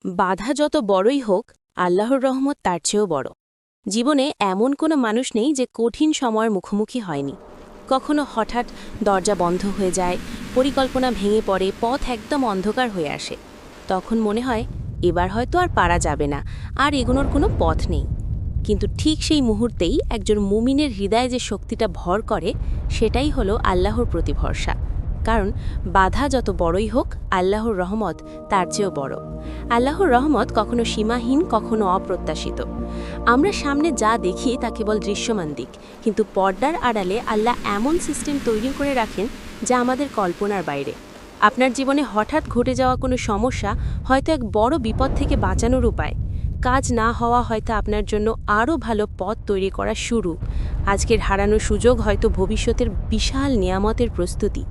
বাধা যত বড়ই হোক, আল্লাহর রহমত তার চেয়েও বড়। জীবনে এমন কোনো মানুষ নেই যে কঠিন সময়ের মুখোমুখি হয়নি। কখনো হঠাৎ দরজা বন্ধ হয়ে যায়, পরিকল্পনা ভেঙে পড়ে, পথ একদম অন্ধকার হয়ে আসে। তখন মনে হয় এবার হয়তো আর পারা যাবে না, আর এগোনোর কোনো পথ নেই। কিন্তু ঠিক সেই মুহূর্তেই একজন মুমিনের হৃদয়ে যে শক্তিটা ভর করে, সেটাই হলো আল্লাহর প্রতি ভরসা। কারণ বাধা যত বড়ই হোক, আল্লাহর রহমত তার চেয়েও বড়। আল্লাহর রহমত কখনো সীমাহীন, কখনো অপ্রত্যাশিত। আমরা সামনে যা দেখি তা কেবল দৃশ্যমান দিক, কিন্তু পর্দার আড়ালে আল্লাহ এমন সিস্টেম তৈরি করে রাখেন যা আমাদের কল্পনার বাইরে। আপনার জীবনে হঠাৎ ঘটে যাওয়া কোনো সমস্যা হয়তো এক বড় বিপদ থেকে বাঁচানোর উপায়। কাজ না হওয়া হয়তো আপনার জন্য আরও ভালো পথ তৈরি করা শুরু। আজকের হারানো সুযোগ হয়তো ভবিষ্যতের বিশাল নিয়ামতের প্রস্তুতি।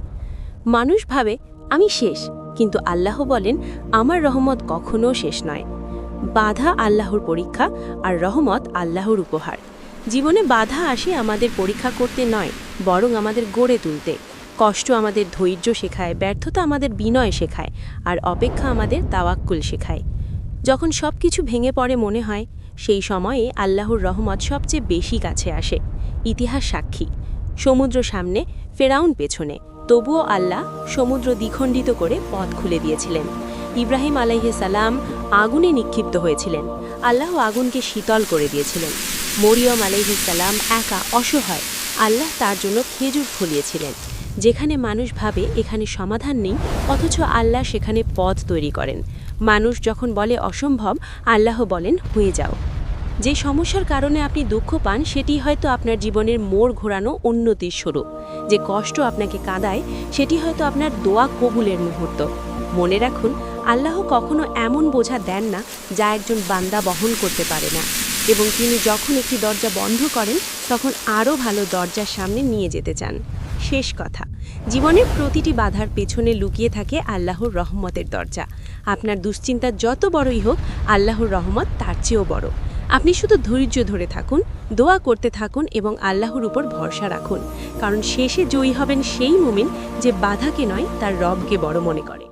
মানুষ ভাবে আমি শেষ, কিন্তু আল্লাহ বলেন আমার রহমত কখনো শেষ নয়। বাধা আল্লাহর পরীক্ষা, আর রহমত আল্লাহর উপহার। জীবনে বাধা আসে আমাদের পরীক্ষা করতে নয়, বরং আমাদের গড়ে তুলতে। কষ্ট আমাদের ধৈর্য শেখায়, ব্যর্থতা আমাদের বিনয় শেখায়, আর অপেক্ষা আমাদের তাওয়াক্কুল শেখায়। যখন সব কিছু ভেঙে পড়ে মনে হয়, সেই সময়ে আল্লাহর রহমত সবচেয়ে বেশি কাছে আসে। ইতিহাস সাক্ষী, সমুদ্র সামনে, ফেরাউন পেছনে, তবুও আল্লাহ সমুদ্র দ্বিখণ্ডিত করে পথ খুলে দিয়েছিলেন। ইব্রাহিম আলাইহিস সালাম আগুনে নিক্ষিপ্ত হয়েছিলেন, আল্লাহ আগুনকে শীতল করে দিয়েছিলেন। মরিয়ম আলাইহিস সালাম একা অসহায়, আল্লাহ তার জন্য খেজুর ফলিয়েছিলেন। যেখানে মানুষ ভাবে এখানে সমাধান নেই, অথচ আল্লাহ সেখানে পথ তৈরি করেন। মানুষ যখন বলে অসম্ভব, আল্লাহ বলেন হয়ে যাও। যে সমস্যার কারণে আপনি দুঃখ পান, সেটি হয়তো আপনার জীবনের মোড় ঘোরানো উন্নতির শুরু। যে কষ্ট আপনাকে কাঁদায়, সেটি হয়তো আপনার দোয়া কবুলের মুহূর্ত। মনে রাখুন, আল্লাহ কখনো এমন বোঝা দেন না যা একজন বান্দা বহন করতে পারে না, এবং তিনি যখন একটি দরজা বন্ধ করেন, তখন আরও ভালো দরজার সামনে নিয়ে যেতে চান। শেষ কথা, জীবনের প্রতিটি বাধার পেছনে লুকিয়ে থাকে আল্লাহর রহমতের দরজা। আপনার দুশ্চিন্তা যত বড়ই হোক, আল্লাহর রহমত তার চেয়েও বড়। আপনি শুধু ধৈর্য ধরে থাকুন, দোয়া করতে থাকুন এবং আল্লাহর উপর ভরসা রাখুন। কারণ শেষে জয়ী হবেন সেই মুমিন যে বাধাকে নয়, তার রবকে বড় মনে করে।